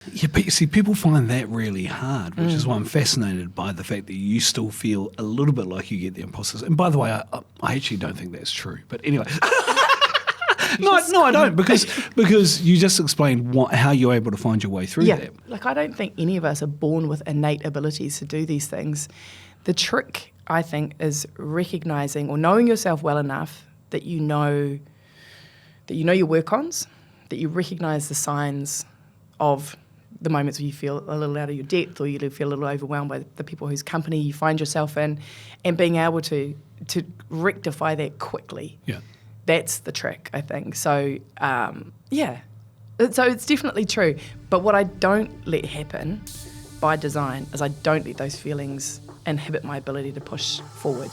Yeah, but you see, people find that really hard, which is why I'm fascinated by the fact that you still feel a little bit like you get the imposters. And by the way, I actually don't think that's true. But anyway. No, I don't, because you just explained how you're able to find your way through that. Like I don't think any of us are born with innate abilities to do these things. The trick, I think, is recognising or knowing yourself well enough that you know your work-ons, that you recognise the signs of the moments where you feel a little out of your depth or you feel a little overwhelmed by the people whose company you find yourself in, and being able to rectify that quickly. Yeah. That's the trick, I think. So, So it's definitely true. But what I don't let happen by design is I don't let those feelings inhibit my ability to push forward.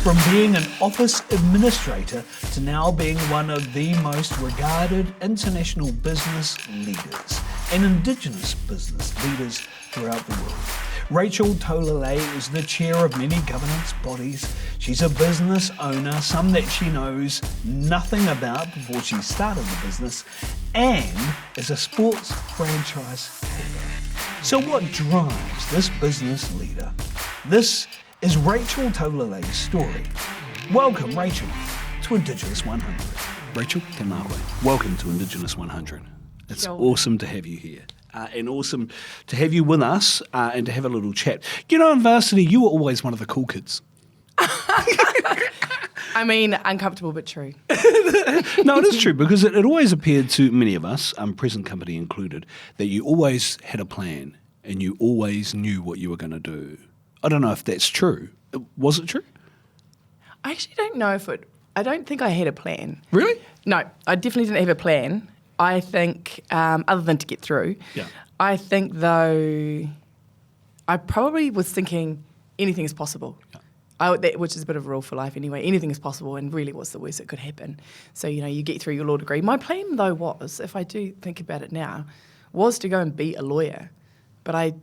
From being an office administrator to now being one of the most regarded international business leaders and Indigenous business leaders throughout the world. Rachel Taulelei is the chair of many governance bodies. She's a business owner, some that she knows nothing about before she started the business, and is a sports franchise holder. So what drives this business leader? This is Rachel Taulelei's story. Welcome, Rachel, to Indigenous 100. Rachel, te Marae. Welcome to Indigenous 100. It's awesome to have you here. And awesome to have you with us and to have a little chat. You know, in varsity, you were always one of the cool kids. I mean, uncomfortable but true. No, it is true, because it always appeared to many of us, present company included, that you always had a plan and you always knew what you were going to do. I don't know if that's true. Was it true? I actually don't know I don't think I had a plan. Really? No, I definitely didn't have a plan. I think, other than to get through, I think, though, I probably was thinking anything is possible, which is a bit of a rule for life anyway. Anything is possible, and really what's the worst that could happen? So, you get through your law degree. My plan, though, was, if I do think about it now, was to go and be a lawyer. But I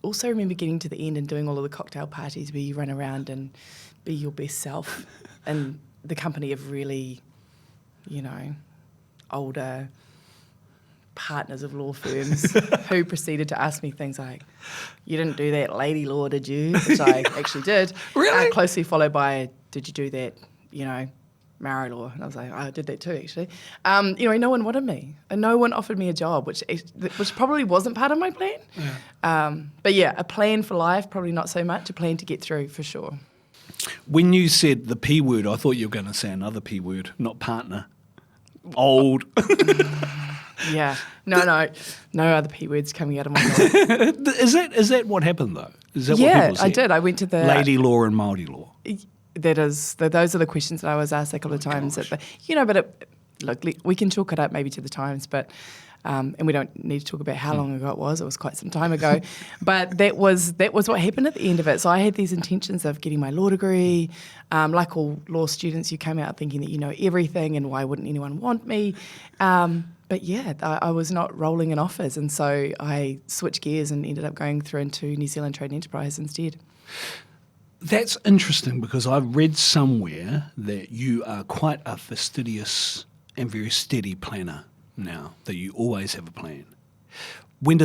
also remember getting to the end and doing all of the cocktail parties where you run around and be your best self and the company of really, older partners of law firms who proceeded to ask me things like, you didn't do that lady law, did you? Which I actually did. Really? Closely followed by, did you do that, Marae law? And I was like, I did that too, actually. No one wanted me. And no one offered me a job, which probably wasn't part of my plan. Yeah. But yeah, a plan for life, probably not so much. A plan to get through, for sure. When you said the P word, I thought you were going to say another P word, not partner. Old. Yeah. No other P words coming out of my mouth. Is that what happened, though? Is that what people said? I did. I went to the lady law and Māori law. Those are the questions that I was asked a couple of times. Look, we can chalk it up maybe to the times, but and we don't need to talk about how long ago it was. It was quite some time ago, but that was what happened at the end of it. So I had these intentions of getting my law degree. Like all law students, you come out thinking that you know everything, and why wouldn't anyone want me? But yeah, I was not rolling in offers, and so I switched gears and ended up going through into New Zealand Trade and Enterprise instead. That's interesting, because I've read somewhere that you are quite a fastidious and very steady planner now, that you always have a plan. When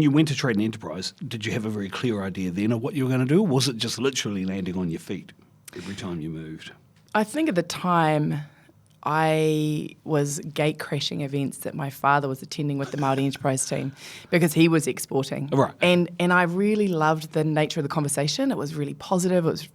you went to Trade and Enterprise, did you have a very clear idea then of what you were going to do, or was it just literally landing on your feet every time you moved? I think at the time I was gate crashing events that my father was attending with the Māori Enterprise team, because he was exporting. Right. And I really loved the nature of the conversation. It was really positive. It was,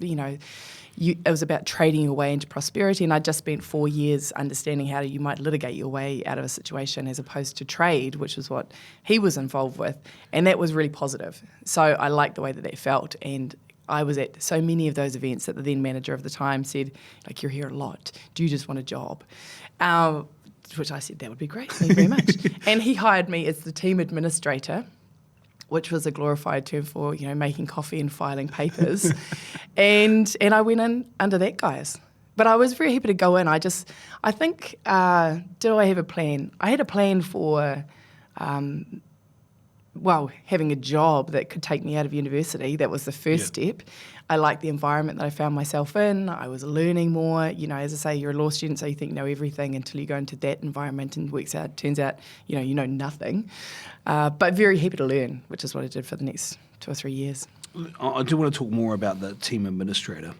it was about trading your way into prosperity, and I'd just spent 4 years understanding how you might litigate your way out of a situation as opposed to trade, which is what he was involved with, and that was really positive. So I liked the way that felt, and I was at so many of those events that the then manager of the time said, like, you're here a lot. Do you just want a job? Which I said, that would be great. Thank you very much. And he hired me as the team administrator which was a glorified term for, making coffee and filing papers. and I went in under that guise. But I was very happy to go in. I think, did I have a plan? I had a plan for, having a job that could take me out of university. That was the first step. I liked the environment that I found myself in. I was learning more. As I say, you're a law student, so you think you know everything until you go into that environment and turns out, you know nothing. But very happy to learn, which is what I did for the next 2 or 3 years. I do want to talk more about the team administrator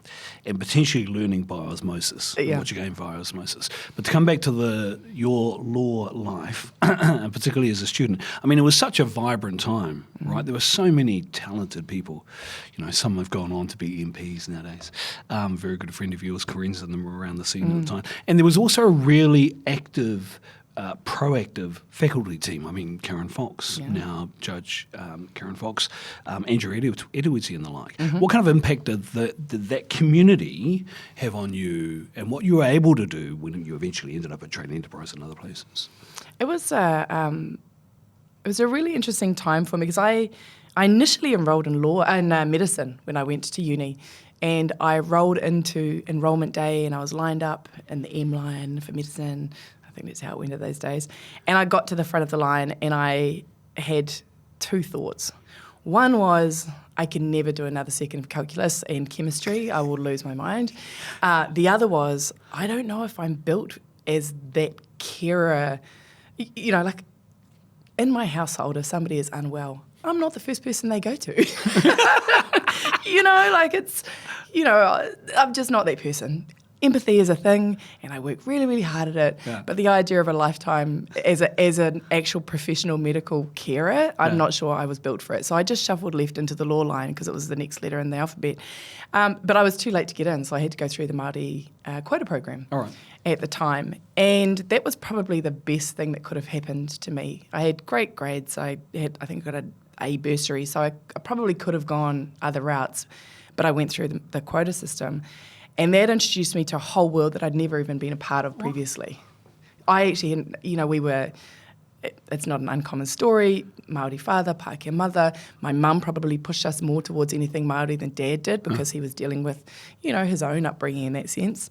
and potentially learning by osmosis, and what you gain via osmosis. But to come back to your law life, and particularly as a student, I mean, it was such a vibrant time, right? There were so many talented people. Some have gone on to be MPs nowadays. Very good friend of yours, Corinne's in them around the scene at the time. And there was also a really active proactive faculty team. I mean, Karen Fox, now Judge Karen Fox, Andrew Edwards and the like. What kind of impact did that community have on you, and what you were able to do when you eventually ended up at Trade Enterprise and other places? It was a really interesting time for me because I initially enrolled in law and medicine when I went to uni. And I rolled into enrolment day and I was lined up in the M line for medicine. I think that's how it went in those days. And I got to the front of the line and I had 2 thoughts. One was, I can never do another second of calculus and chemistry. I will lose my mind. The other was, I don't know if I'm built as that carer. Like in my household, if somebody is unwell, I'm not the first person they go to. I'm just not that person. Empathy is a thing, and I work really, really hard at it. Yeah. But the idea of a lifetime as an actual professional medical carer, I'm not sure I was built for it. So I just shuffled left into the law line because it was the next letter in the alphabet. But I was too late to get in, so I had to go through the Māori quota program at the time. And that was probably the best thing that could have happened to me. I had great grades. I think got an A bursary, so I probably could have gone other routes. But I went through the quota system. And that introduced me to a whole world that I'd never even been a part of previously. I actually, it's not an uncommon story, Māori father, Pākehā mother. My mum probably pushed us more towards anything Māori than Dad did because he was dealing with, his own upbringing in that sense.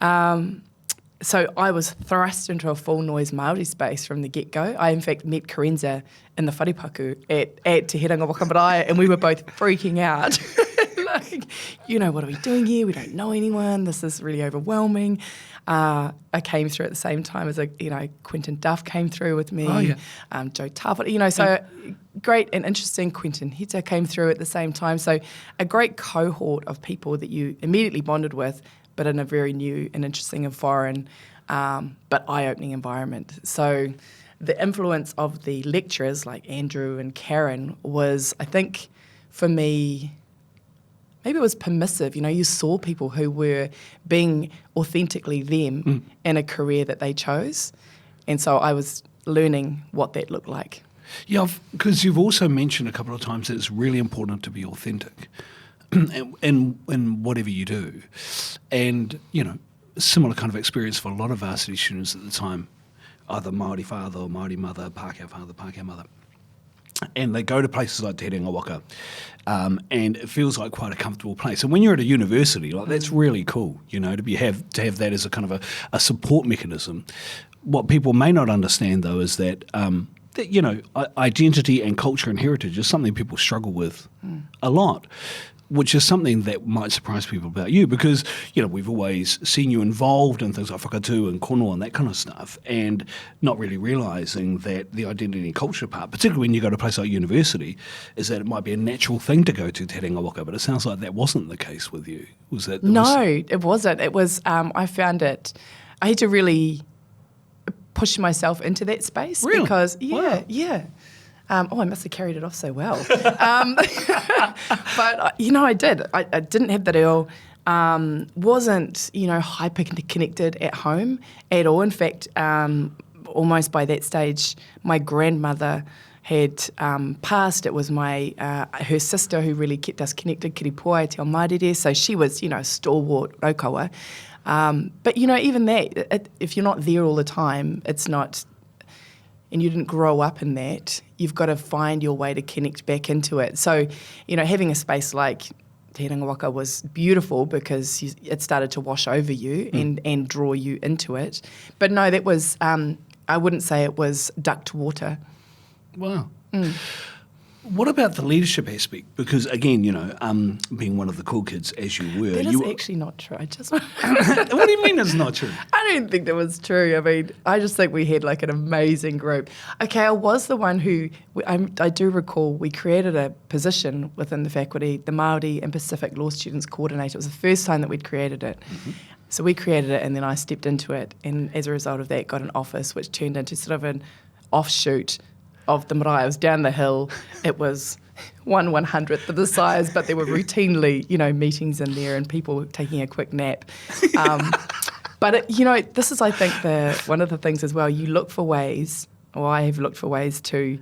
So I was thrust into a full noise Māori space from the get-go. I, in fact, met Karenza in the wharepaku at Te Herenga Waka Marae, and we were both freaking out. What are we doing here? We don't know anyone. This is really overwhelming. I came through at the same time as Quentin Duff came through with me. Oh, yeah. Joe Tarpot, so great and interesting. Quentin Hita came through at the same time. So a great cohort of people that you immediately bonded with, but in a very new and interesting and foreign, but eye-opening environment. So the influence of the lecturers like Andrew and Karen was, I think, for me, maybe it was permissive. You saw people who were being authentically them in a career that they chose. And so I was learning what that looked like. Yeah, because you've also mentioned a couple of times that it's really important to be authentic in whatever you do. And, similar kind of experience for a lot of varsity students at the time, either Māori father or Māori mother, Pākehā father, Pākehā mother. And they go to places like Te Herenga Waka, and it feels like quite a comfortable place. And when you're at a university, that's really cool, to have that as a kind of a support mechanism. What people may not understand, though, is that identity and culture and heritage is something people struggle with a lot, which is something that might surprise people about you because, we've always seen you involved in things like whakatū and kono and that kind of stuff, and not really realising that the identity and culture part, particularly when you go to a place like university, is that it might be a natural thing to go to Te Herenga Waka, but it sounds like that wasn't the case with you. Was that? No, it wasn't. It was, I found it, I had to really push myself into that space. Really? Because, Wow. I must have carried it off so well. But, I did. I didn't have that ill. Wasn't, hyper connected at home at all. In fact, almost by that stage, my grandmother had passed. It was her sister who really kept us connected, Kiripoa, Te Almairere. So she was, a stalwart raukawa. But, even that, if you're not there all the time, it's not... and you didn't grow up in that, you've got to find your way to connect back into it. So, having a space like Te Ranga Waka was beautiful because it started to wash over you and draw you into it. But no, that was, I wouldn't say it was ducked water. Wow. What about the leadership aspect? Because again, being one of the cool kids as you were, That is actually not true. What do you mean it's not true? I don't think that was true. I mean, I just think we had like an amazing group. Okay, I was the one who, I do recall, we created a position within the faculty, the Māori and Pacific Law Students Coordinator. It was the first time that we'd created it. Mm-hmm. So we created it and then I stepped into it, and as a result of that got an office which turned into sort of an offshoot of the Marae. It was down the hill. It was 1/100th of the size, but there were routinely, meetings in there and people taking a quick nap. But this is, I think, one of the things as well. You look for ways, or I have looked for ways to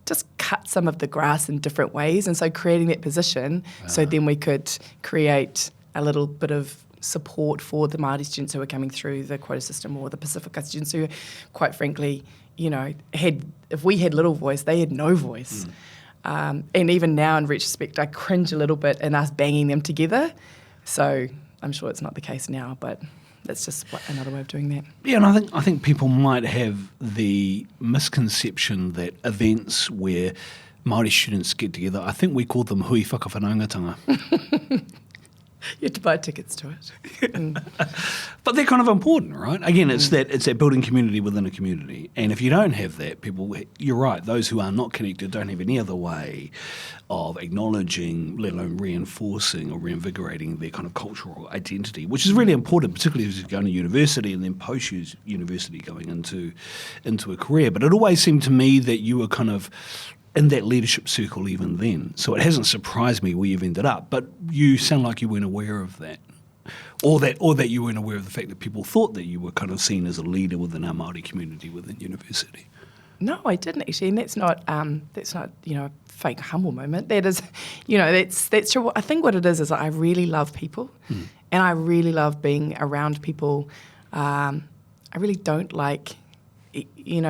just cut some of the grass in different ways, and so creating that position, so then we could create a little bit of support for the Māori students who were coming through the quota system, or the Pacifica students who, quite frankly, if we had little voice, they had no voice. And even now, in retrospect, I cringe a little bit in us banging them together. So I'm sure it's not the case now, but that's just another way of doing that. Yeah, and I think people might have the misconception that events where Māori students get together, I think we call them hui whakawhanaungatanga. You have to buy tickets to it. But they're kind of important, right? Again, it's that building community within a community. And if you don't have that, you're right, those who are not connected don't have any other way of acknowledging, let alone reinforcing or reinvigorating their kind of cultural identity, which is really important, particularly as you're going to university and then post-university going into a career. But it always seemed to me that you were kind of in that leadership circle even then. So it hasn't surprised me where you've ended up, but you sound like you weren't aware of that. Or that you weren't aware of the fact that people thought that you were kind of seen as a leader within our Māori community within university. No, I didn't actually, and that's not a fake humble moment. That is, that's true. I think what it is I really love people, and I really love being around people. I really don't like,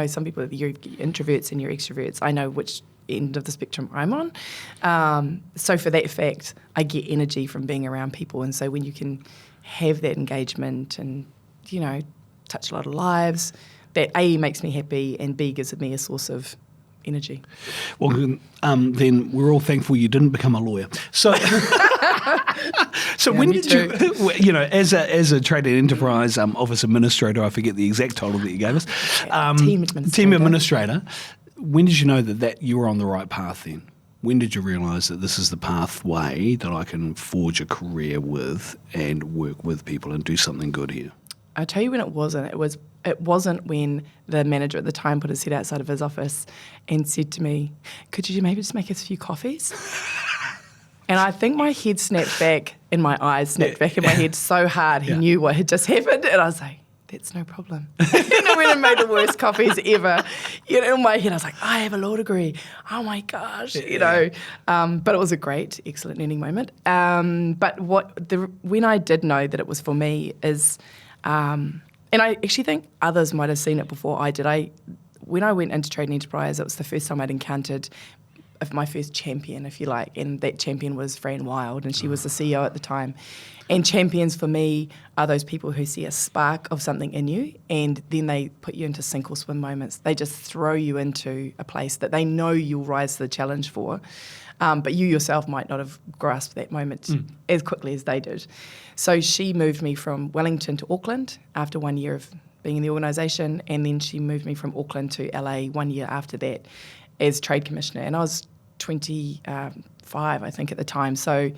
some people, you're introverts and you're extroverts. I know which end of the spectrum I'm on. So for that fact, I get energy from being around people. And so when you can have that engagement and, touch a lot of lives, that A, makes me happy, and B, gives me a source of energy. Well, then we're all thankful you didn't become a lawyer. So, when did you, as a trade and enterprise office administrator, I forget the exact title that you gave us, team administrator, when did you know that you were on the right path then? When did you realise that this is the pathway that I can forge a career with and work with people and do something good here? I'll tell you when it wasn't. It wasn't when the manager at the time put his head outside of his office and said to me, "Could you maybe just make us a few coffees?" And I think my head snapped back and my eyes snapped back in my head so hard he knew what had just happened. And I was like, that's no problem. And I went and made the worst coffees ever. In my head I was like, I have a law degree. Oh my gosh, But it was a great, excellent learning moment. But when I did know that it was for me is... and I actually think others might have seen it before I did. When I went into trade and enterprise, it was the first time I'd encountered my first champion, if you like, and that champion was Fran Wild, and she was the CEO at the time. And champions for me are those people who see a spark of something in you, and then they put you into sink or swim moments. They just throw you into a place that they know you'll rise to the challenge for, but you yourself might not have grasped that moment as quickly as they did. So she moved me from Wellington to Auckland after 1 year of being in the organisation, and then she moved me from Auckland to LA 1 year after that as Trade Commissioner. And I was 25, I think, at the time. So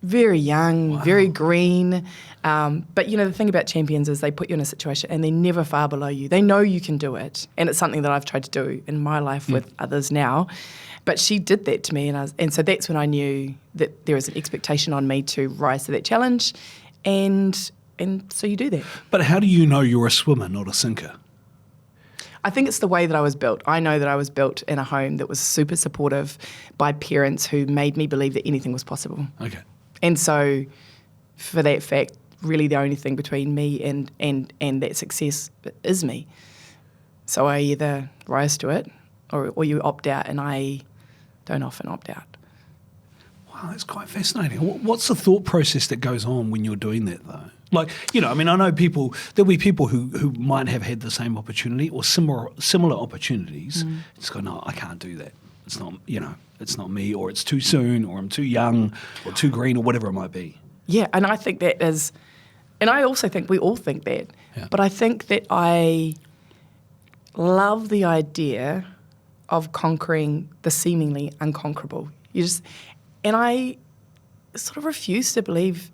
very young, very green. But, the thing about champions is they put you in a situation and they're never far below you. They know you can do it. And it's something that I've tried to do in my life with others now. But she did that to me. And so that's when I knew that there was an expectation on me to rise to that challenge. And so you do that. But how do you know you're a swimmer, not a sinker? I think it's the way that I was built. I know that I was built in a home that was super supportive by parents who made me believe that anything was possible. Okay. And so for that fact, really the only thing between me and that success is me. So I either rise to it or you opt out, and I don't often opt out. Wow, that's quite fascinating. What's the thought process that goes on when you're doing that, though? Like, I know there'll be people who might have had the same opportunity or similar opportunities. Just go, no, I can't do that. It's not, it's not me, or it's too soon, or I'm too young, or too green, or whatever it might be. Yeah, and I think that is, and I also think we all think that, but I think that I love the idea of conquering the seemingly unconquerable. And I sort of refuse to believe,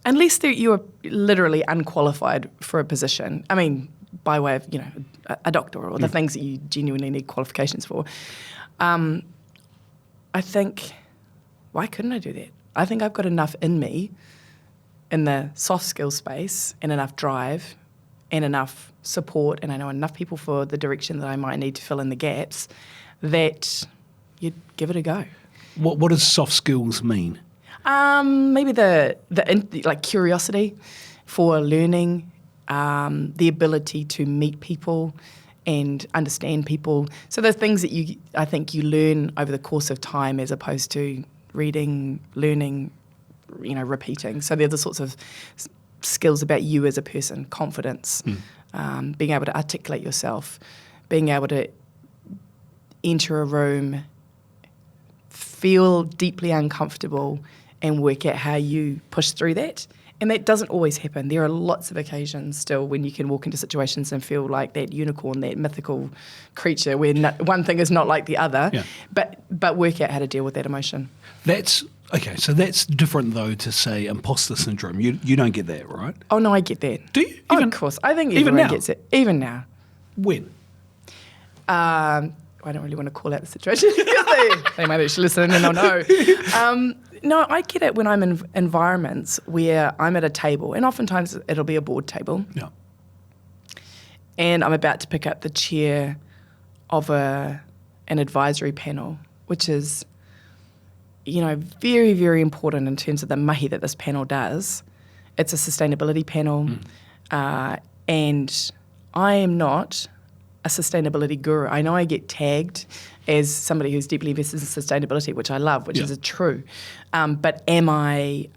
unless you are literally unqualified for a position. I mean, by way of, a doctor or the things that you genuinely need qualifications for. I think, why couldn't I do that? I think I've got enough in me in the soft skills space, and enough drive and enough support, and I know enough people for the direction that I might need to fill in the gaps, that you'd give it a go. What does soft skills mean? Maybe the curiosity for learning, the ability to meet people and understand people. So the things that I think you learn over the course of time, as opposed to reading, learning, repeating. So they're the sorts of skills about you as a person: confidence, being able to articulate yourself, being able to enter a room, feel deeply uncomfortable, and work out how you push through that. And that doesn't always happen. There are lots of occasions still when you can walk into situations and feel like that unicorn, that mythical creature where one thing is not like the other, but work out how to deal with that emotion. That's okay. So that's different, though, to say imposter syndrome. You don't get that, right? Oh, no, I get that. Do you? Of course. I think everyone gets it. Even now. When? I don't really want to call out the situation because they might actually listen and they'll know. No, I get it when I'm in environments where I'm at a table, and oftentimes it'll be a board table. Yeah. And I'm about to pick up the chair of an advisory panel, which is, very, very important in terms of the mahi that this panel does. It's a sustainability panel, and I am not a sustainability guru. I know I get tagged as somebody who's deeply invested in sustainability, which I love, which is true. But am I,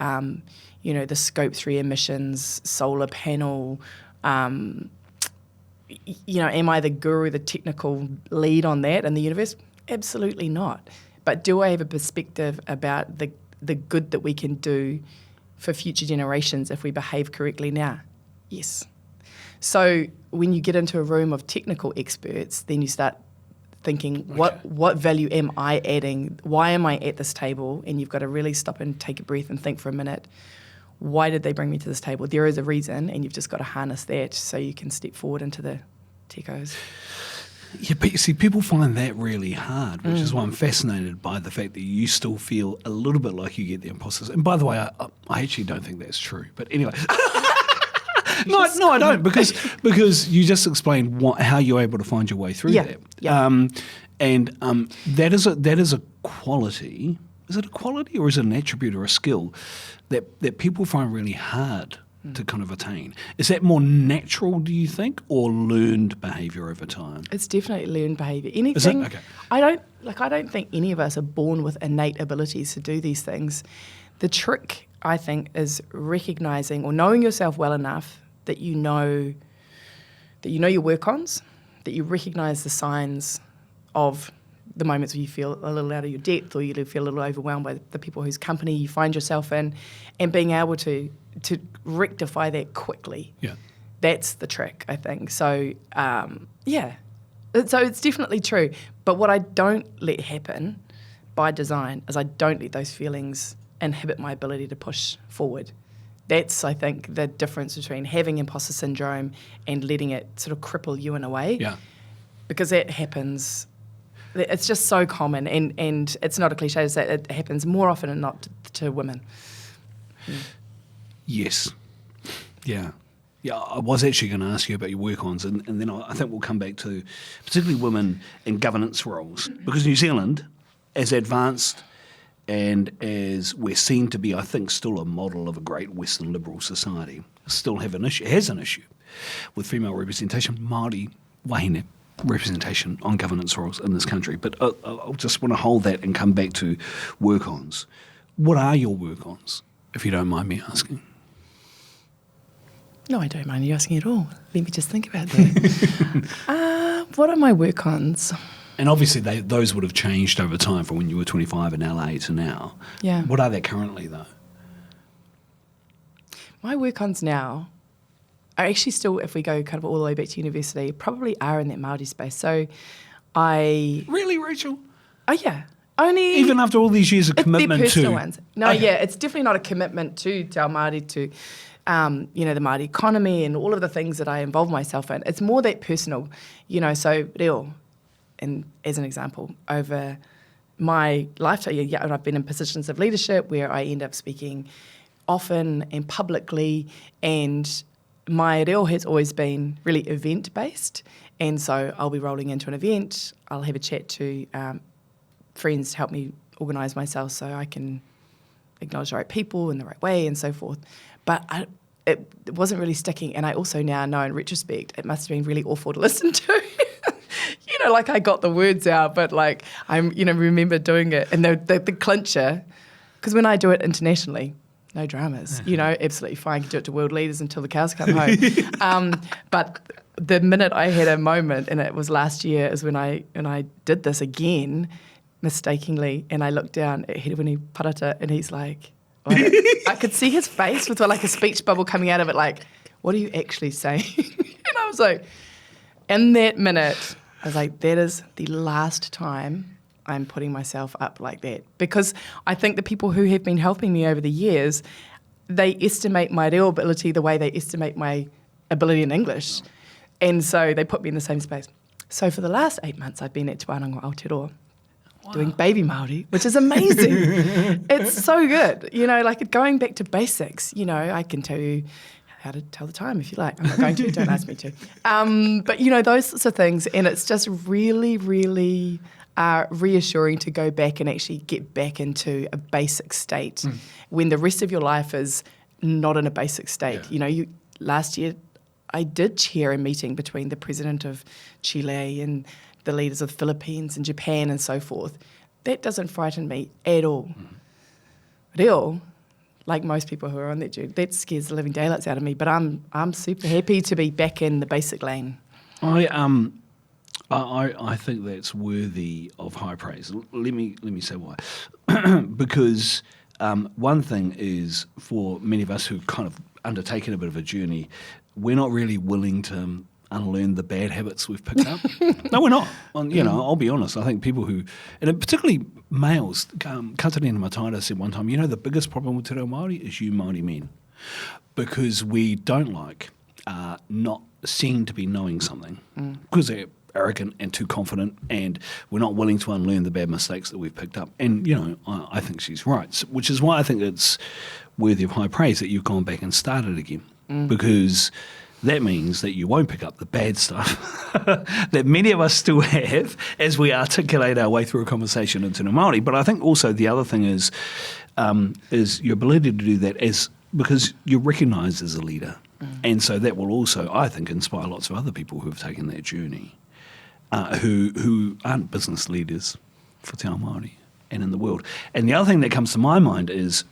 the Scope 3 emissions, solar panel, am I the guru, the technical lead on that in the universe? Absolutely not. But do I have a perspective about the good that we can do for future generations if we behave correctly now? Yes. So when you get into a room of technical experts, then you start thinking, what value am I adding? Why am I at this table? And you've got to really stop and take a breath and think for a minute. Why did they bring me to this table? There is a reason, and you've just got to harness that so you can step forward into the techos. Yeah, but you see, people find that really hard, which is why I'm fascinated by the fact that you still feel a little bit like you get the imposters. And by the way, I actually don't think that's true. But anyway. No, I don't, because you just explained how you're able to find your way through that. Yeah. That is a quality. Is it a quality, or is it an attribute or a skill that people find really hard to kind of attain? Is that more natural, do you think, or learned behaviour over time? It's definitely learned behaviour. Anything. Is it? Okay. I don't think any of us are born with innate abilities to do these things. The trick, I think, is recognising or knowing yourself well enough that you know your work-ons, that you recognise the signs of the moments where you feel a little out of your depth, or you feel a little overwhelmed by the people whose company you find yourself in, and being able to rectify that quickly. Yeah. That's the trick, I think. So, So it's definitely true. But what I don't let happen by design is I don't let those feelings inhibit my ability to push forward. That's, I think, the difference between having imposter syndrome and letting it sort of cripple you in a way. Yeah. Because that happens. It's just so common, and it's not a cliche to say it happens more often than not to women. Yes. Yeah. Yeah, I was actually going to ask you about your work-ons, and then I think we'll come back to particularly women in governance roles. Because New Zealand, as advanced and as we're seen to be, I think, still a model of a great Western liberal society, still has an issue with female representation. Māori, WAHINE, representation on governance roles in this country. But I'll just want to hold that and come back to work-ons. What are your work-ons, if you don't mind me asking? No, I don't mind you asking at all. Let me just think about that. What are my work-ons? And obviously those would have changed over time from when you were 25 in LA to now. Yeah. What are they currently, though? My work-ons now are actually still, if we go kind of all the way back to university, probably are in that Māori space. So Really, Rachel? Oh, yeah. Only... Even after all these years of commitment they're personal to... ones. No, Okay. yeah, it's definitely not a commitment to Te Ao Māori, to, the Māori economy and all of the things that I involve myself in. It's more that personal, so reo, and as an example, over my lifetime, and I've been in positions of leadership where I end up speaking often and publicly, and my reo has always been really event-based, and so I'll be rolling into an event, I'll have a chat to friends to help me organise myself so I can acknowledge the right people in the right way and so forth. But it wasn't really sticking, and I also now know in retrospect it must have been really awful to listen to. Like I got the words out, but like I remember doing it, and the clincher, because when I do it internationally, no dramas, absolutely fine. Can do it to world leaders until the cows come home. But the minute I had a moment, and it was last year, is when I did this again, mistakenly, and I looked down at Herewini Parata, and he's like, what? I could see his face with like a speech bubble coming out of it, like, what are you actually saying? And I was like, in that minute, I was like, that is the last time I'm putting myself up like that. Because I think the people who have been helping me over the years, they estimate my reo ability the way they estimate my ability in English. And so they put me in the same space. So for the last 8 months, I've been at Te Wānanga Aotearoa doing baby Māori, which is amazing. It's so good. Like going back to basics, I can tell you how to tell the time if you like. I'm not going to, don't ask me to. But, those sorts of things. And it's just really, really reassuring to go back and actually get back into a basic state when the rest of your life is not in a basic state. Yeah. Last year I did chair a meeting between the president of Chile and the leaders of the Philippines and Japan and so forth. That doesn't frighten me at all. Reo, like most people who are on that journey, that scares the living daylights out of me. But I'm super happy to be back in the basic lane. I think that's worthy of high praise. Let me say why. Because one thing is, for many of us who've kind of undertaken a bit of a journey, we're not really willing to unlearn the bad habits we've picked up. No, we're not. I'll be honest. I think people who, and particularly males, Katarina Mataira said one time, the biggest problem with Te Reo Māori is you Māori men. Because we don't like not seen to be knowing something. Because they're arrogant and too confident, and we're not willing to unlearn the bad mistakes that we've picked up. And, I think she's right, which is why I think it's worthy of high praise that you've gone back and started again. Because that means that you won't pick up the bad stuff that many of us still have as we articulate our way through a conversation in Te Reo Māori. But I think also the other thing is your ability to do that because you're recognised as a leader. And so that will also, I think, inspire lots of other people who have taken that journey, who aren't business leaders for Te Ao Māori and in the world. And the other thing that comes to my mind is,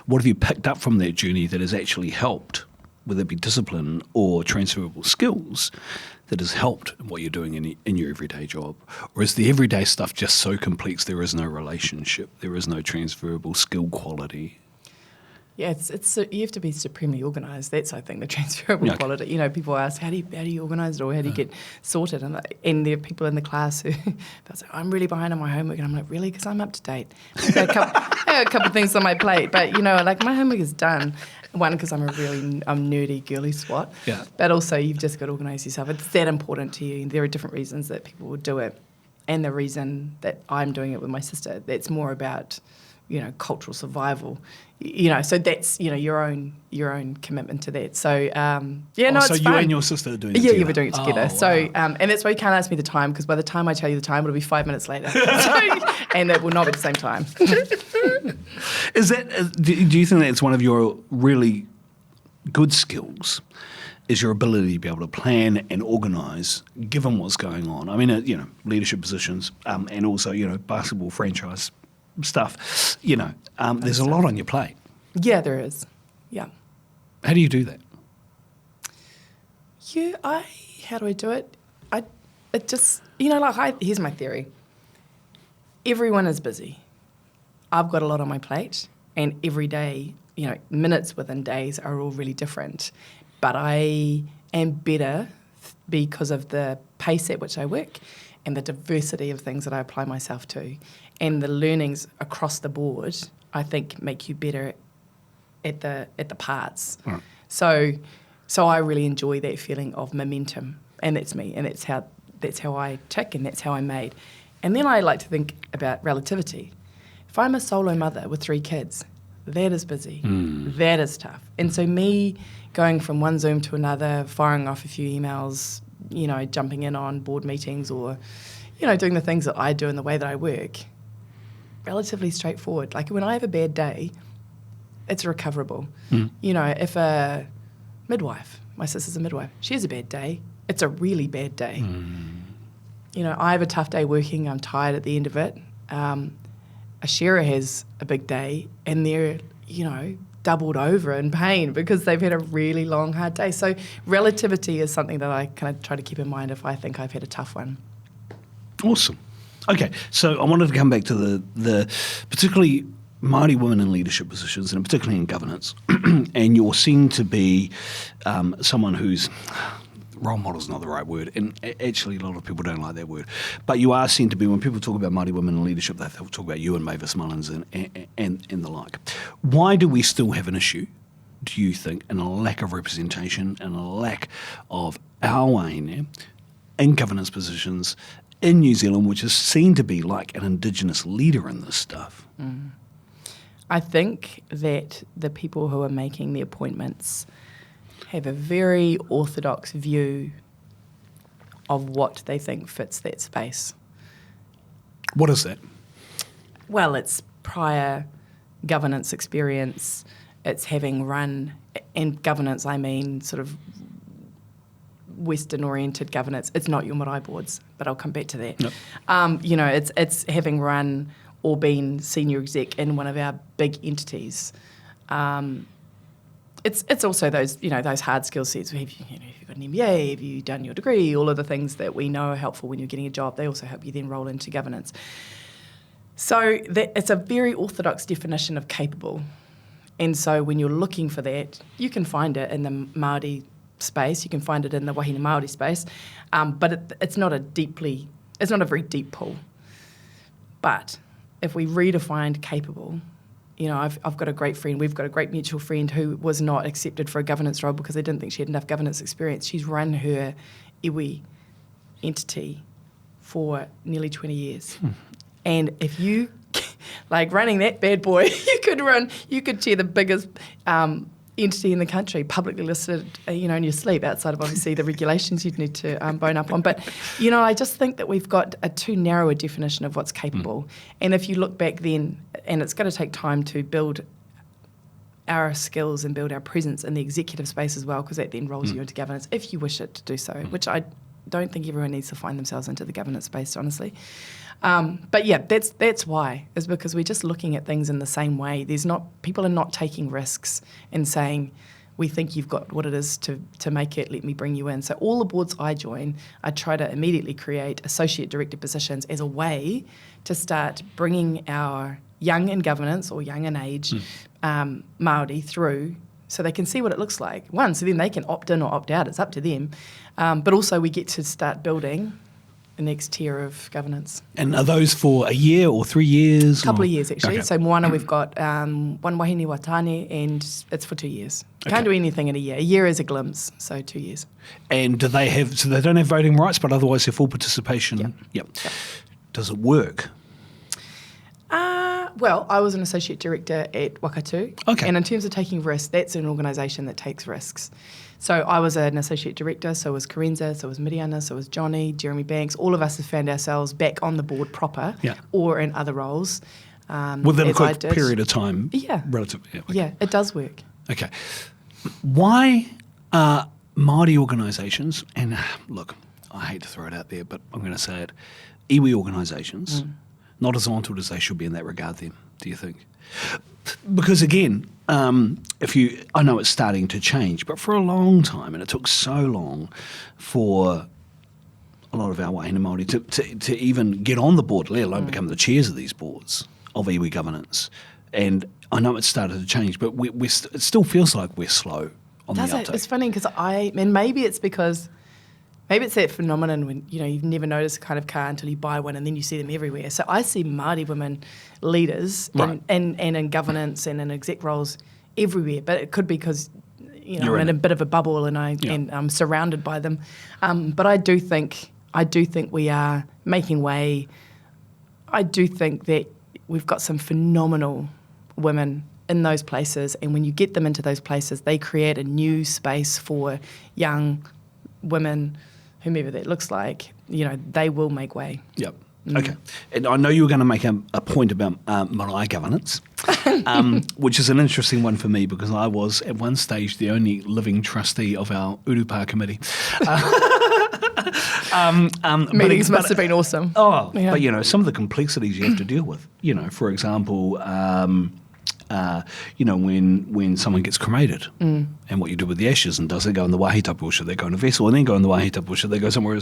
what have you picked up from that journey that has actually helped, whether it be discipline or transferable skills, that has helped in what you're doing in your everyday job? Or is the everyday stuff just so complex there is no relationship, there is no transferable skill quality? Yeah, it's you have to be supremely organised. That's, I think, the transferable quality. People ask, how do you organise it, or how do you get sorted? And there are people in the class who they'll say, I'm really behind on my homework, and I'm like, really? Because I'm up to date. I got a couple of things on my plate, but like my homework is done. One, because I'm nerdy girly swat. Yeah. But also, you've just got to organise yourself. It's that important to you. And there are different reasons that people will do it, and the reason that I'm doing it with my sister, that's more about cultural survival. So that's your own commitment to that. So it's fun. So you and your sister are doing it together? Yeah, we're doing it together. Wow. So and that's why you can't ask me the time, because by the time I tell you the time, it'll be 5 minutes later, and it will not be the same time. Is that? Do you think that's one of your really good skills? is your ability to be able to plan and organise, given what's going on. I mean, leadership positions, and also, basketball franchise stuff. There's a lot on your plate. Yeah, there is. Yeah. How do you do that? How do I do it? Here's my theory. Everyone is busy. I've got a lot on my plate, and every day, minutes within days are all really different. But I am better because of the pace at which I work and the diversity of things that I apply myself to, and the learnings across the board, I think, make you better at the parts. Right. So I really enjoy that feeling of momentum, and that's me, and that's how I tick, and that's how I'm made. And then I like to think about relativity. If I'm a solo mother with 3 kids, that is busy. That is tough. And so me going from one Zoom to another, firing off a few emails, jumping in on board meetings, or, doing the things that I do in the way that I work, relatively straightforward. Like when I have a bad day, it's recoverable. If a midwife, my sister's a midwife, she has a bad day, it's a really bad day. I have a tough day working, I'm tired at the end of it. A sharer has a big day and they're, doubled over in pain because they've had a really long, hard day. So relativity is something that I kind of try to keep in mind if I think I've had a tough one. Awesome. Okay, so I wanted to come back to the particularly Māori women in leadership positions, and particularly in governance. And you're seen to be someone who's... role model is not the right word, and actually a lot of people don't like that word. But you are seen to be, when people talk about Māori women in leadership, they'll talk about you and Mavis Mullins and the like. Why do we still have an issue, do you think, and a lack of representation and a lack of our wāhine in governance positions in New Zealand, which is seen to be like an Indigenous leader in this stuff? I think that the people who are making the appointments have a very orthodox view of what they think fits that space. What is that? Well, it's prior governance experience. It's having run, and governance, I mean sort of Western-oriented governance. It's not your Marae boards, but I'll come back to that. Nope. It's having run or been senior exec in one of our big entities. It's also those those hard skill sets. Have you got an MBA? Have you done your degree? All of the things that we know are helpful when you're getting a job. They also help you then roll into governance. So it's a very orthodox definition of capable. And so when you're looking for that, you can find it in the Māori space. You can find it in the Wahine Māori space, but it's not a very deep pool. But if we redefine capable. I've got a great friend. We've got a great mutual friend who was not accepted for a governance role because they didn't think she had enough governance experience. She's run her iwi entity for nearly 20 years. And if you, running that bad boy, you could chair the biggest entity in the country, publicly listed, in your sleep, outside of obviously the regulations you'd need to bone up on. But, I just think that we've got a too narrow a definition of what's capable. And if you look back then, and it's going to take time to build our skills and build our presence in the executive space as well, because that then rolls you into governance, if you wish it to do so, which I don't think everyone needs to find themselves into the governance space, honestly. But yeah, that's why, is because we're just looking at things in the same way. People are not taking risks and saying, we think you've got what it is to make it, let me bring you in. So all the boards I join, I try to immediately create associate director positions as a way to start bringing our young in governance or young in age Māori through so they can see what it looks like. One, so then they can opt in or opt out, it's up to them. But also we get to start building the next tier of governance. And are those for a year or 3 years? A couple of years, actually. Okay. So Moana, we've got one wahine watane, and it's for 2 years. Can't do anything in a year. A year is a glimpse, so 2 years. And do they have, so they don't have voting rights, but otherwise they're full participation? Yep. Does it work? Well, I was an associate director at Wakatu. Okay. And in terms of taking risks, that's an organisation that takes risks. So I was an associate director, so was Karenza, so was Miriana, so was Johnny, Jeremy Banks. All of us have found ourselves back on the board proper or in other roles. Within a quick period of time? Yeah. Relatively. Yeah, it does work. Okay. Why are Māori organisations, and look, I hate to throw it out there, but I'm going to say it, iwi organisations, not as onto as they should be in that regard then, do you think? Because again, I know it's starting to change, but for a long time, and it took so long for a lot of our wahine Māori to even get on the board, let alone become the chairs of these boards of iwi governance. And I know it's started to change, but it still feels like we're slow on the uptake. It's funny because maybe it's that phenomenon when, you've never noticed a kind of car until you buy one and then you see them everywhere. So I see Māori women leaders and in governance and in exec roles everywhere, but it could be because I'm in a bit of a bubble and I'm surrounded by them. But I do think we are making way. I do think that we've got some phenomenal women in those places, and when you get them into those places, they create a new space for young women, whomever that looks like. They will make way. Yep. Okay. And I know you were going to make a point about Marae governance, which is an interesting one for me because I was at one stage the only living trustee of our Urupa committee. Meetings must have been awesome. Oh, yeah. But some of the complexities you have to deal with. For example, when someone gets cremated and what you do with the ashes, and does it go in the wahi tapu or should they go in a vessel and then go in the wahi tapu or should they go somewhere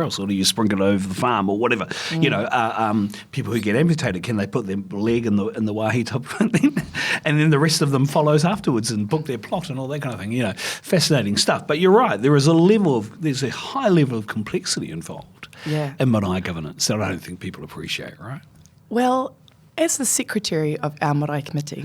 else, or do you sprinkle it over the farm or whatever? People who get amputated, can they put their leg in the wahi tapu and then the rest of them follows afterwards and book their plot and all that kind of thing? Fascinating stuff. But you're right, there's a high level of complexity involved in Marae governance that I don't think people appreciate, right? Well, as the secretary of our Marae committee,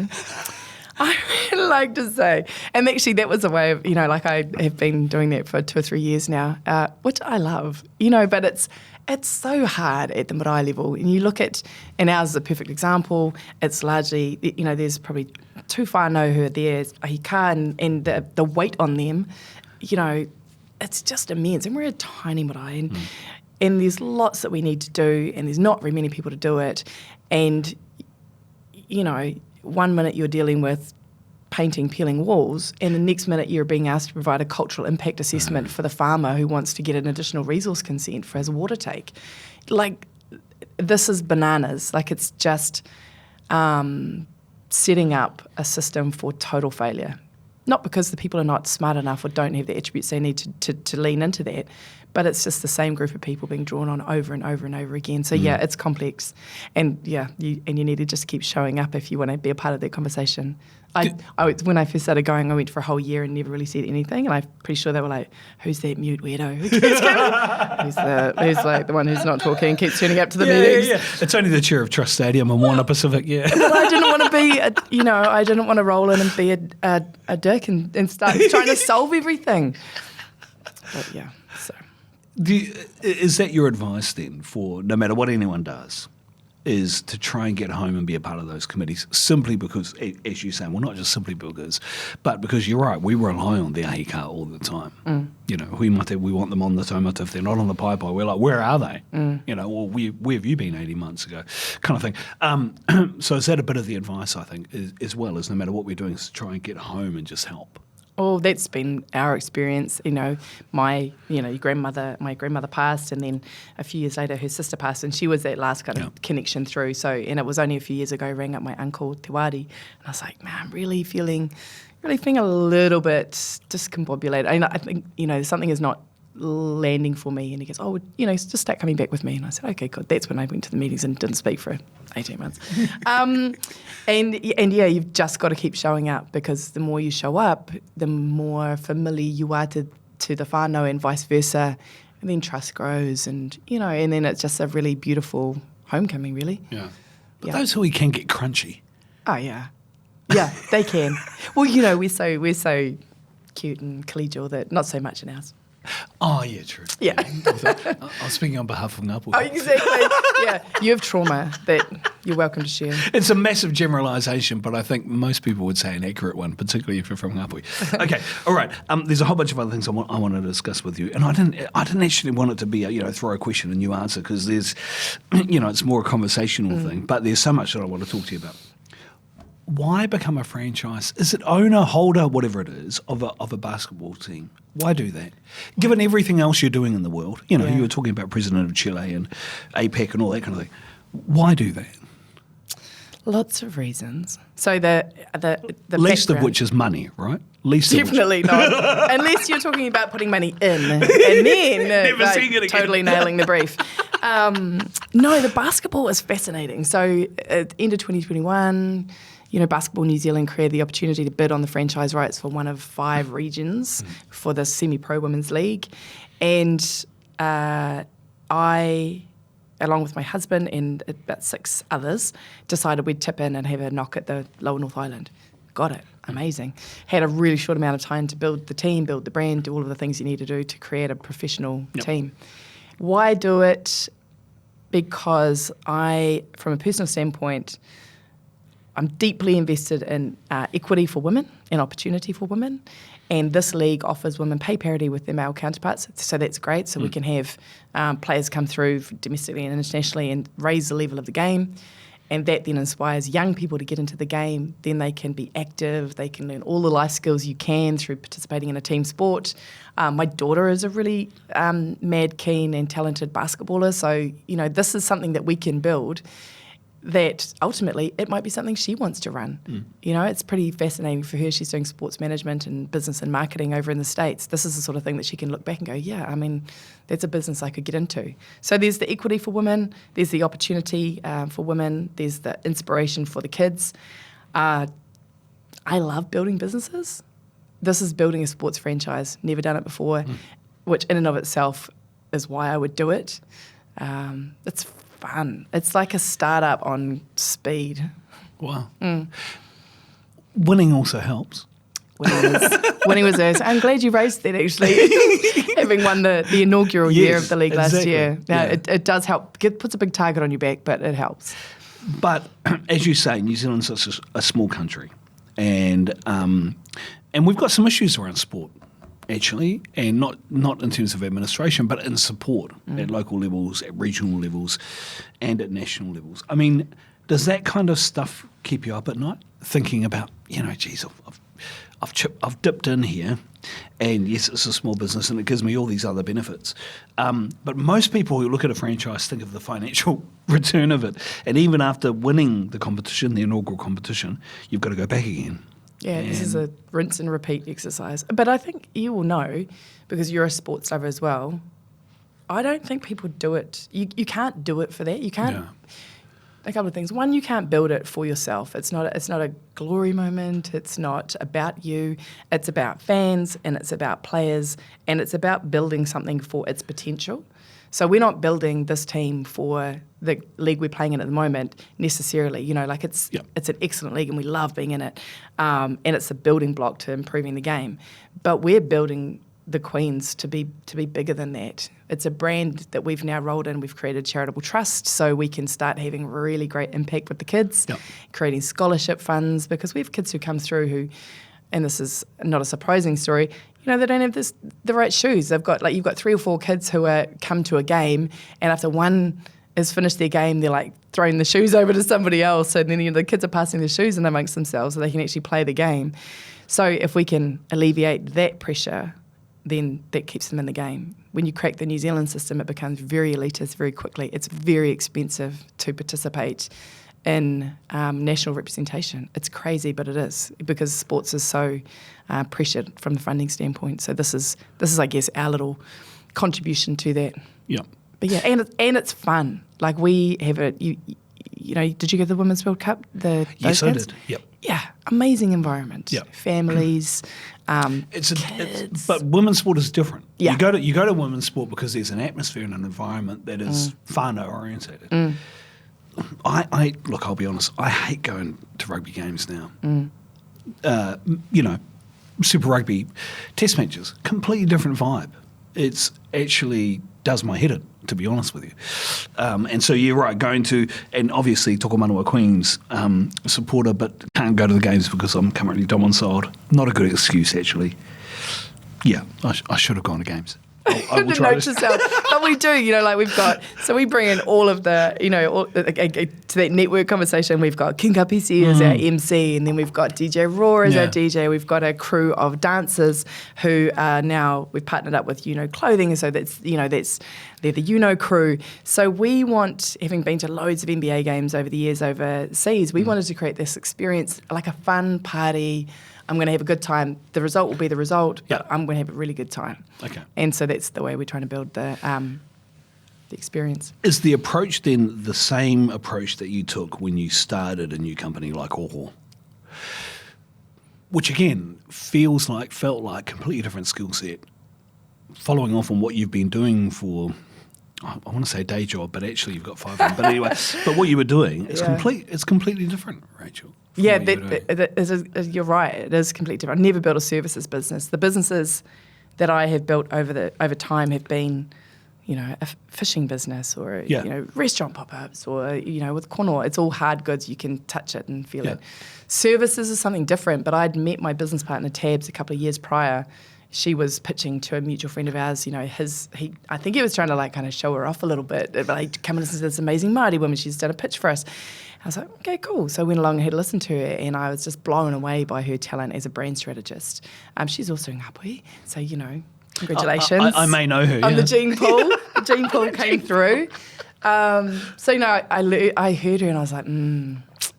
I really like to say, and actually that was a way of, I have been doing that for 2 or 3 years now, which I love, but it's so hard at the Marae level. And you look at, and ours is a perfect example, it's largely, there's probably 2 whānau who are there, ahika, and the weight on them, it's just immense. And we're a tiny Marae, and there's lots that we need to do, and there's not very many people to do it. And, 1 minute you're dealing with painting, peeling walls, and the next minute you're being asked to provide a cultural impact assessment for the farmer who wants to get an additional resource consent for his water take. This is bananas. It's just setting up a system for total failure. Not because the people are not smart enough or don't have the attributes they need to lean into that, but it's just the same group of people being drawn on over and over and over again. So it's complex, and you need to just keep showing up if you want to be a part of that conversation. When I first started going, I went for a whole year and never really said anything, and I'm pretty sure they were like, "Who's that mute weirdo? Who's the one who's not talking, keeps turning up to the meetings?" Yeah. It's only the chair of Trust Stadium and Moana Pacific. Yeah. But I didn't want to be, I didn't want to roll in and be a dick and start trying to solve everything. But yeah, so. Is that your advice then for no matter what anyone does, is to try and get home and be a part of those committees simply because, as you say, well, not just simply because, but because you're right, we rely on the ahika all the time. We want them on the taumata. If they're not on the paipai, we're like, where are they? Where have you been 18 months ago? Kind of thing. So is that a bit of the advice, I think, as well, as no matter what we're doing, is to try and get home and just help? Oh, that's been our experience. My grandmother passed, and then a few years later, her sister passed, and she was that last kind of connection through. So, and it was only a few years ago, I rang up my uncle, Te Wāri, and I was like, man, I'm really feeling a little bit discombobulated. I think, something is not landing for me. And he goes, just start coming back with me. And I said, okay, good. That's when I went to the meetings and didn't speak for 18 months. And you've just got to keep showing up, because the more you show up, the more familiar you are to the whānau and vice versa. And then trust grows, and then it's just a really beautiful homecoming, really. Yeah. But those who can get crunchy. Oh, yeah. Yeah, they can. Well, we're so cute and collegial that not so much in ours. Oh, yeah, true. Yeah. I was speaking on behalf of Ngāpuhi. Oh, exactly. Yeah, you have trauma that you're welcome to share. It's a massive generalisation, but I think most people would say an accurate one, particularly if you're from Ngāpuhi. Okay, all right. There's a whole bunch of other things I want to discuss with you, and I didn't actually want it to be throw a question and you answer, because there's it's more a conversational thing, but there's so much that I want to talk to you about. why become a franchise? Is it owner, holder, whatever it is, of a basketball team? Why do that? Given everything else you're doing in the world, you were talking about President of Chile and APEC and all that kind of thing. Why do that? Lots of reasons. So the least of background- which is money, right? Least Definitely of which. not. Unless you're talking about putting money in and then seeing it again. totally nailing the brief. No, the basketball is fascinating. So at the end of 2021, Basketball New Zealand created the opportunity to bid on the franchise rights for one of 5 regions for the semi-pro women's league. And I, along with my husband and about 6 others, decided we'd tip in and have a knock at the Lower North Island. Got it. Amazing. Had a really short amount of time to build the team, build the brand, do all of the things you need to do to create a professional team. Why do it? Because from a personal standpoint, I'm deeply invested in equity for women and opportunity for women. And this league offers women pay parity with their male counterparts. So that's great. So we can have players come through domestically and internationally and raise the level of the game. And that then inspires young people to get into the game. Then they can be active. They can learn all the life skills you can through participating in a team sport. My daughter is a really mad, keen and talented basketballer. So, this is something that we can build that ultimately it might be something she wants to run. It's pretty fascinating for her. She's doing sports management and business and marketing over in the States. This is the sort of thing that she can look back and go, that's a business I could get into. So there's the equity for women, there's the opportunity for women, there's the inspiration for the kids. I love building businesses. This is building a sports franchise, never done it before, which in and of itself is why I would do it. It's fun. It's like a startup on speed. Wow. Winning also helps. Winning was there. So I'm glad you raised that, actually, having won the inaugural year of the league last year. Now, it does help. It puts a big target on your back, but it helps. But as you say, New Zealand's such a small country, and we've got some issues around sport, actually, and not in terms of administration, but in support at local levels, at regional levels, and at national levels. I mean, does that kind of stuff keep you up at night, thinking about, geez, I've dipped in here, and yes, it's a small business, and it gives me all these other benefits. But most people who look at a franchise think of the financial return of it, and even after winning the competition, the inaugural competition, you've got to go back again. Yeah, this is a rinse and repeat exercise. But I think you will know, because you're a sports lover as well, I don't think people do it. You can't do it for that. You can't. Yeah. A couple of things. One, you can't build it for yourself. It's not a glory moment. It's not about you. It's about fans and it's about players and it's about building something for its potential. So we're not building this team for the league we're playing in at the moment necessarily. It's an excellent league and we love being in it, and it's a building block to improving the game. But we're building the Queens to be bigger than that. It's a brand that we've now rolled in. We've created charitable trust so we can start having really great impact with the kids, creating scholarship funds, because we have kids who come through who, and this is not a surprising story, they don't have the right shoes. They've got you've got 3 or 4 kids who come to a game, and after one has finished their game, they're like throwing the shoes over to somebody else, and then the kids are passing the shoes in amongst themselves so they can actually play the game. So if we can alleviate that pressure, then that keeps them in the game. When you crack the New Zealand system, it becomes very elitist very quickly. It's very expensive to participate in national representation. It's crazy, but it is, because sports is so pressured from the funding standpoint. So this is I guess our little contribution to that. Yeah. But yeah, and it's fun. Like we have it. Did you go to the Women's World Cup? Yes, I did. Yep. Yeah, amazing environment. Yep. Families. Kids. But women's sport is different. Yeah. You go to women's sport because there's an atmosphere and an environment that is whānau orientated. Look, I'll be honest, I hate going to rugby games now. Super Rugby test matches, completely different vibe. It's actually does my head in, to be honest with you. And so you're right, going to, and obviously Tokomanawa Queen's supporter, but can't go to the games because I'm currently domiciled. Not a good excuse, actually. Yeah, I should have gone to games. I will to try note yourself. But we do, like we bring in all of the, to that network conversation, we've got King Kapisi as our MC, and then we've got DJ Raw as our DJ. We've got a crew of dancers who are now, we've partnered up with Clothing, so they're the crew. So we want, having been to loads of NBA games over the years overseas, we wanted to create this experience, like a fun party. I'm going to have a good time. The result will be the result, but I'm going to have a really good time. Okay. And so that's the way we're trying to build the experience. Is the approach then the same approach that you took when you started a new company like Oho? Which again, felt like completely different skill set. Following off on what you've been doing for, I want to say day job, but actually you've got 5 of them. But anyway, but what you were doing, it's completely different, Rachel. Yeah, you're right. It is completely different. I've never built a services business. The businesses that I have built over time have been, a fishing business or restaurant pop-ups or with kono. It's all hard goods. You can touch it and feel it. Services is something different. But I'd met my business partner Tabs a couple of years prior. She was pitching to a mutual friend of ours. I think he was trying to kind of show her off a little bit. Like, come and listen to this amazing Māori woman. She's done a pitch for us. I was like, okay, cool. So I went along and had to listen to her, and I was just blown away by her talent as a brand strategist. She's also Ngāpuhi, so, congratulations. I may know her. On the gene pool. The gene pool came through. I heard her, and I was like,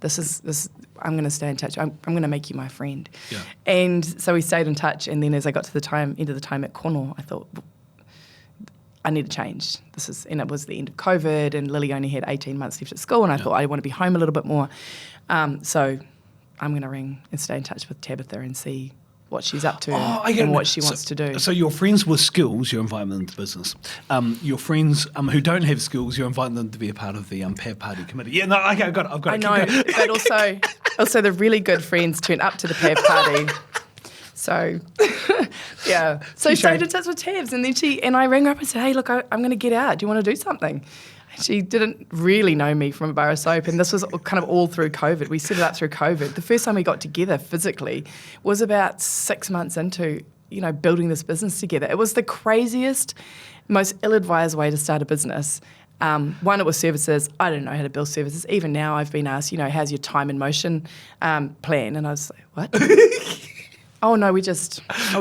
this. I'm going to stay in touch. I'm going to make you my friend. Yeah. And so we stayed in touch, and then as I got to the end of the time at Kono, I thought, I need to change. And it was the end of COVID, and Lily only had 18 months left at school, and I thought I want to be home a little bit more. So I'm going to ring and stay in touch with Tabitha and see what she's up to and what she wants to do. So your friends with skills, you're inviting them into business. Your friends who don't have skills, you're inviting them to be a part of the PAV Party committee. Yeah, no, okay, I've got it. I know, but also the really good friends turn up to the PAV Party. So, yeah. So stayed in touch with Tabs, and then I rang her up and said, hey, look, I'm going to get out. Do you want to do something? And she didn't really know me from a bar of soap, and this was kind of all through COVID. We set it up through COVID. The first time we got together physically was about 6 months into, building this business together. It was the craziest, most ill-advised way to start a business. One, it was services. I didn't know how to build services. Even now I've been asked, how's your time and motion plan? And I was like, what? Oh, no, we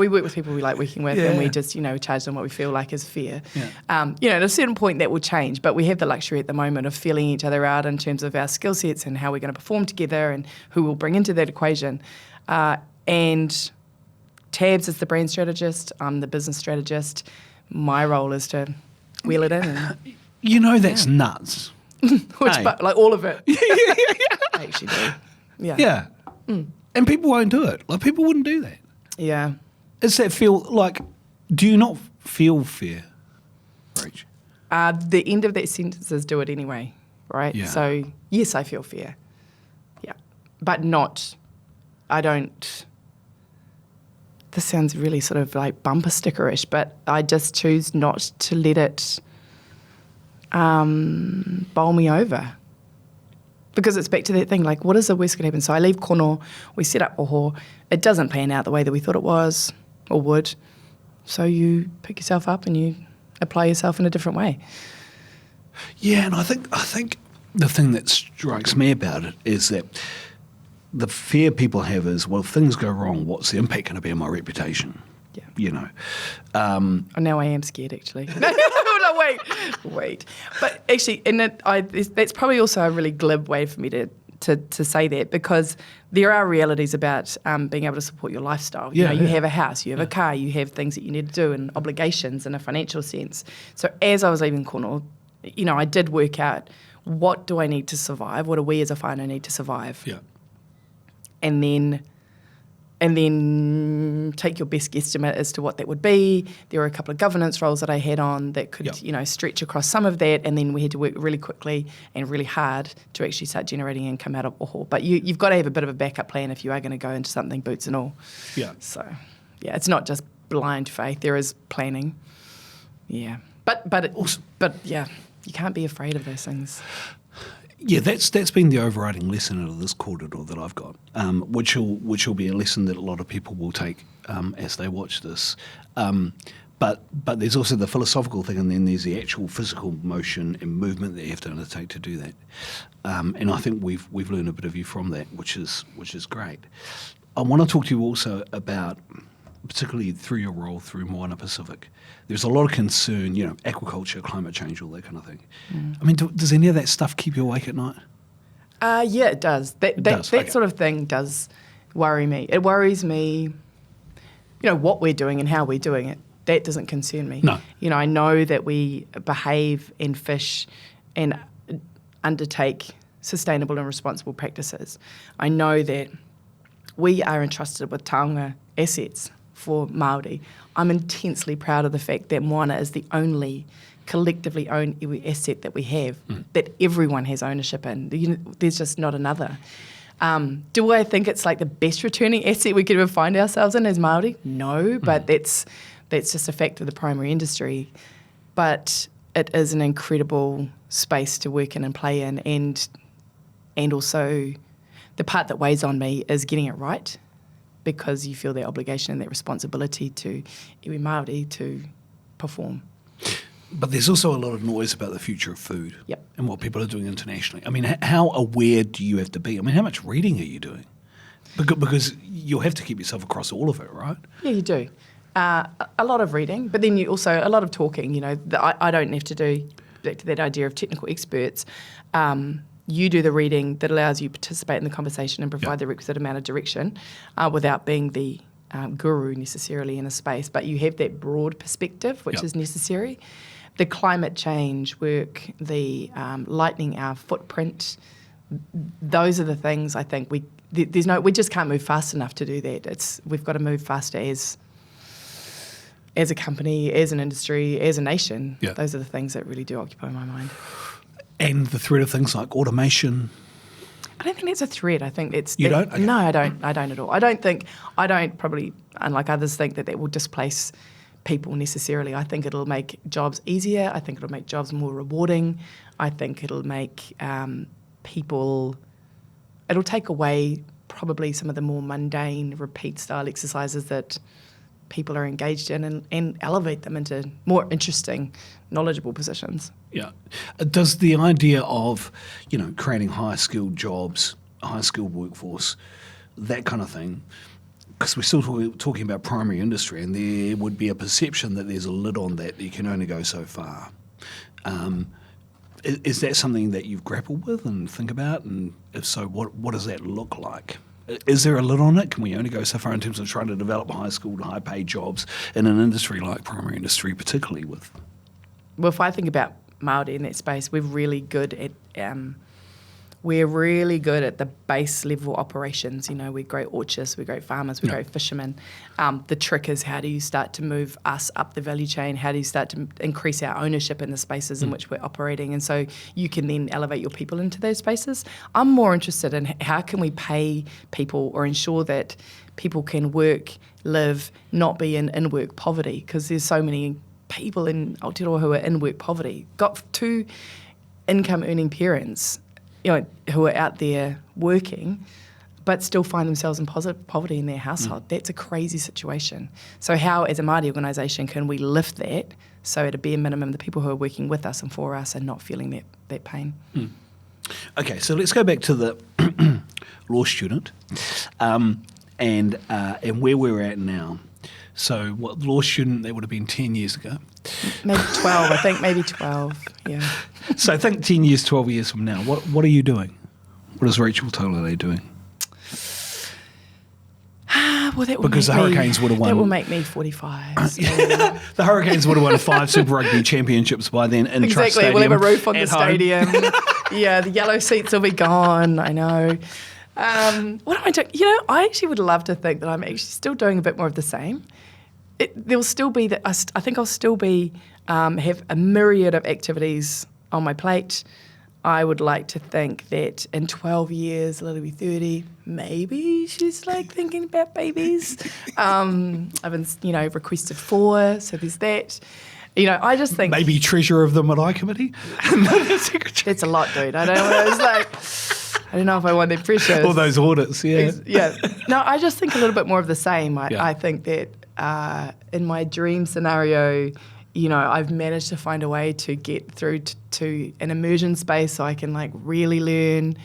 work with people we like working with, and we just, charge them what we feel like is fair. Yeah. At a certain point that will change, but we have the luxury at the moment of feeling each other out in terms of our skill sets and how we're going to perform together and who we'll bring into that equation. And Tabs is the brand strategist, I'm the business strategist. My role is to wheel it in. And, that's nuts. But all of it. I actually do. Yeah. Yeah. And people won't do it. Like, people wouldn't do that. Yeah. Does that feel like, do you not feel fear, Rach? The end of that sentence is do it anyway, right? Yeah. So, yes, I feel fear. Yeah. But not, I don't, this sounds really sort of like bumper stickerish, but I just choose not to let it bowl me over. Because it's back to that thing, like, what is the worst that can happen? So I leave Kono, we set up Oho, it doesn't pan out the way that we thought it was or would. So you pick yourself up and you apply yourself in a different way. Yeah, and I think the thing that strikes me about it is that the fear people have is, well, if things go wrong, what's the impact going to be on my reputation? Yeah. Now I am scared, actually. No, wait. But actually, that's probably also a really glib way for me to say that, because there are realities about being able to support your lifestyle. You have a house, you have a car, you have things that you need to do and obligations in a financial sense. So as I was leaving Kono, I did work out, what do I need to survive? What do we as a whānau need to survive? Yeah. And then take your best guesstimate as to what that would be. There were a couple of governance roles that I had on that could, stretch across some of that, and then we had to work really quickly and really hard to actually start generating income out of Oho. But you've got to have a bit of a backup plan if you are going to go into something, boots and all. Yeah. So, it's not just blind faith. There is planning. Yeah. But you can't be afraid of those things. Yeah, that's been the overriding lesson out of this corridor that I've got, which will be a lesson that a lot of people will take as they watch this. But there's also the philosophical thing, and then there's the actual physical motion and movement that you have to undertake to do that. And I think we've learned a bit of you from that, which is great. I want to talk to you also about, particularly through your role through Moana Pacific, there's a lot of concern, aquaculture, climate change, all that kind of thing. I mean, does any of that stuff keep you awake at night? Yeah, it does. That sort of thing does worry me. It worries me, what we're doing and how we're doing it. That doesn't concern me. No. I know that we behave and fish and undertake sustainable and responsible practices. I know that we are entrusted with taonga assets for Māori. I'm intensely proud of the fact that Moana is the only collectively owned iwi asset that we have, that everyone has ownership in. There's just not another. Do I think it's like the best returning asset we could ever find ourselves in as Māori? No, but that's just a fact of the primary industry. But it is an incredible space to work in and play in, and also the part that weighs on me is getting it right, because you feel that obligation and that responsibility to iwi Māori to perform. But there's also a lot of noise about the future of food. Yep. And what people are doing internationally. I mean, how aware do you have to be? I mean, how much reading are you doing? Because you'll have to keep yourself across all of it, right? Yeah, you do. A lot of reading, but then you also a lot of talking. I don't have to do, back to that idea of technical experts. You do the reading that allows you to participate in the conversation and provide the requisite amount of direction without being the guru necessarily in a space. But you have that broad perspective, which is necessary. The climate change work, the lightening our footprint, those are the things I think we just can't move fast enough to do that. We've got to move faster as a company, as an industry, as a nation. Yeah. Those are the things that really do occupy my mind. And the threat of things like automation. I don't think that's a threat. I think it's... You don't? Okay. No, I don't at all. I don't probably, unlike others, think that will displace people necessarily. I think it'll make jobs easier. I think it'll make jobs more rewarding. I think it'll make it'll take away probably some of the more mundane repeat style exercises that people are engaged in and elevate them into more interesting, knowledgeable positions. Yeah. Does the idea of, creating higher skilled jobs, a higher skilled workforce, that kind of thing, because we're still talking about primary industry, and there would be a perception that there's a lid on that you can only go so far. Is that something that you've grappled with and think about? And if so, what does that look like? Is there a lid on it? Can we only go so far in terms of trying to develop high-skilled, high-paid jobs in an industry like primary industry, particularly with... Well, if I think about Māori in that space, we're really good at the base level operations. We're great orchards, we're great farmers, we're great fishermen. The trick is, how do you start to move us up the value chain? How do you start to increase our ownership in the spaces in which we're operating? And so you can then elevate your people into those spaces. I'm more interested in how can we pay people or ensure that people can work, live, not be in work poverty, because there's so many people in Aotearoa who are in work poverty. Got 2 income earning parents who are out there working, but still find themselves in poverty in their household. That's a crazy situation. So how, as a Māori organisation, can we lift that so at a bare minimum the people who are working with us and for us are not feeling that pain? Okay, so let's go back to the law student and where we're at now. So what law student, that would have been 10 years ago? Maybe 12, I think maybe 12, yeah. So I think 10 years, 12 years from now, what are you doing? What is Rachel Taulelei doing? Well, because the Hurricanes would have won. That will make me 45. So. The Hurricanes would have won 5 Super Rugby championships by then in Trust Stadium. We'll have a roof on the home. stadium. Yeah, the yellow seats will be gone, I know. What am I doing? I actually would love to think that I'm actually still doing a bit more of the same. There'll still be that. I think I'll still be have a myriad of activities on my plate. I would like to think that in 12 years, Lily will be 30. Maybe she's thinking about babies. I've been, requested 4, so there's that. I just think maybe treasurer of the Marae committee. That's a lot, dude. I don't know. I don't know if I want that pressure. All those audits, yeah. Yeah. No, I just think a little bit more of the same. I think that in my dream scenario, I've managed to find a way to get through to an immersion space so I can like really learn,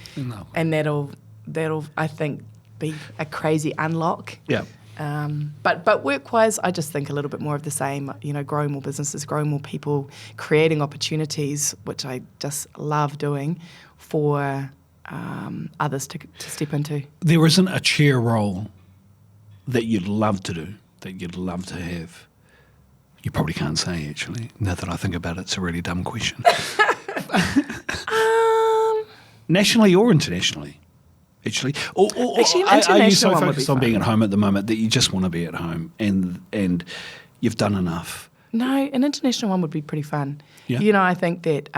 and that'll I think be a crazy unlock. Yeah. But work-wise, I just think a little bit more of the same. Growing more businesses, growing more people, creating opportunities, which I just love doing for others to step into. There isn't a chair role that you'd love to do, that you'd love to have. You probably can't say, actually. Now that I think about it, it's a really dumb question. Nationally or internationally? Actually, or are you so focused on being at home at the moment that you just want to be at home and you've done enough? No, an international one would be pretty fun. Yeah. I think that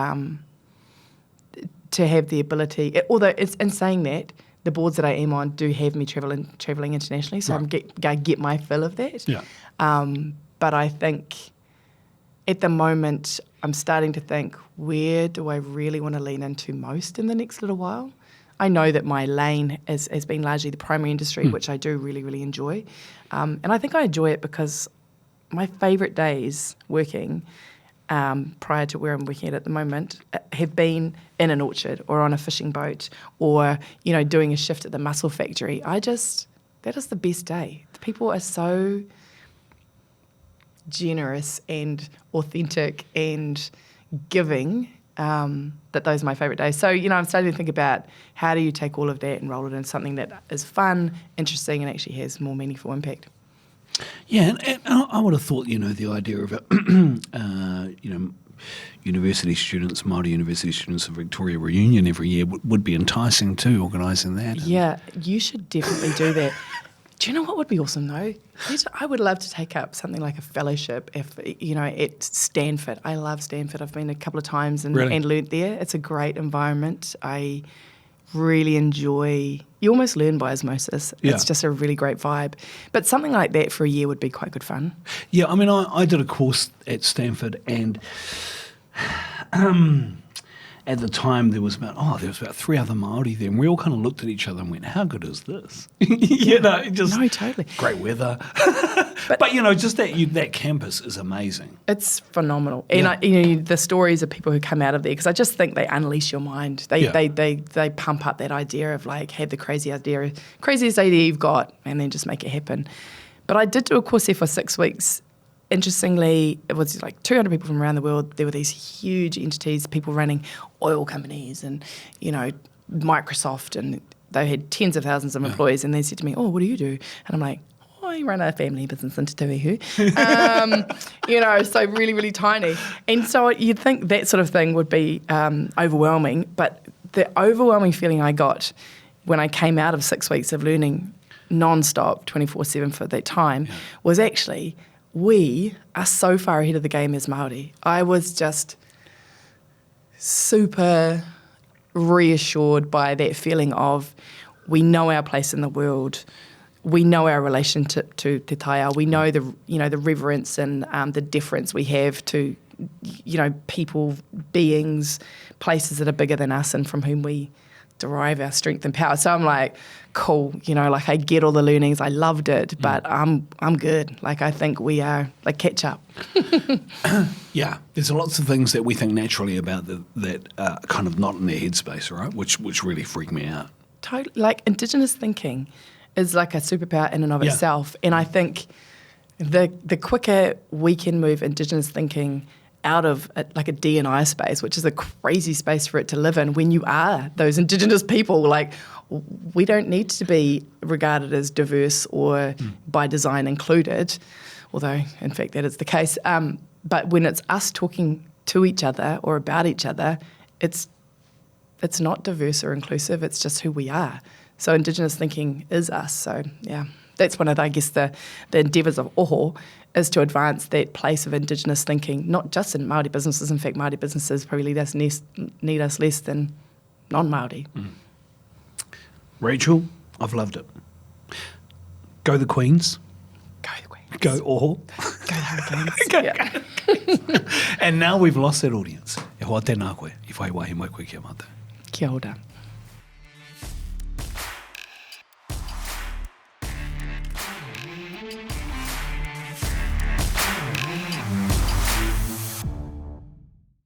to have the ability, although it's in saying that, the boards that I am on do have me travelling internationally, so I'm going to get my fill of that. Yeah. But I think at the moment I'm starting to think, where do I really want to lean into most in the next little while? I know that my lane has been largely the primary industry, which I do really, really enjoy. And I think I enjoy it because my favourite days working, prior to where I'm working at the moment, have been in an orchard or on a fishing boat or, doing a shift at the mussel factory. that is the best day. The people are so generous and authentic and giving, that those are my favourite days. So, I'm starting to think about how do you take all of that and roll it into something that is fun, interesting, and actually has more meaningful impact. Yeah, and I would have thought, the idea of university students, Māori university students of Victoria reunion every year would be enticing too, organising that. Yeah, you should definitely do that. Do you know what would be awesome though? I would love to take up something like a fellowship at Stanford. I love Stanford. I've been a couple of times and learnt there. It's a great environment. I really enjoy, you almost learn by osmosis. Yeah. It's just a really great vibe. But something like that for a year would be quite good fun. Yeah, I mean, I did a course at Stanford and at the time there was about 3 other Māori there, and we all kind of looked at each other and went, how good is this? No, totally. Great weather. But just that campus is amazing. It's phenomenal. And the stories of people who come out of there, because I just think they unleash your mind. They pump up that idea of like, have the craziest idea you've got, and then just make it happen. But I did do a course there for 6 weeks. Interestingly, it was like 200 people from around the world. There were these huge entities, people running oil companies and, Microsoft, and they had tens of thousands of employees, and they said to me, oh, what do you do? And I'm like, I run a family business in Te Tuihu. So really, really tiny. And so you'd think that sort of thing would be overwhelming, but the overwhelming feeling I got when I came out of 6 weeks of learning non-stop, 24/7 for that time, was actually, we are so far ahead of the game as Māori. I was just super reassured by that feeling of we know our place in the world, we know our relationship to Te Taia, we know the reverence and the deference we have to people, beings, places that are bigger than us and from whom we derive our strength and power. So I'm like, cool, I get all the learnings, I loved it, but I'm good. Like, I think we are, like, catch up. Yeah, there's lots of things that we think naturally about that are kind of not in their headspace, right? Which really freak me out. Totally. Like, Indigenous thinking is like a superpower in and of itself. And I think the quicker we can move Indigenous thinking out of like a D&I space, which is a crazy space for it to live in, when you are those Indigenous people, like, we don't need to be regarded as diverse or by design included, although in fact that is the case. But when it's us talking to each other or about each other, it's not diverse or inclusive, it's just who we are. So Indigenous thinking is us. So yeah, that's one of, I guess, the endeavours of Oho, is to advance that place of Indigenous thinking, not just in Māori businesses. In fact, Māori businesses probably need us less than non-Māori. Rachel, I've loved it. Go the Queens. Go the Queens. Go Oho. Go the Hurricanes. And now we've lost that audience. E hoa tēnā koe, I whai wahi mai koe kia mata. Kia ora.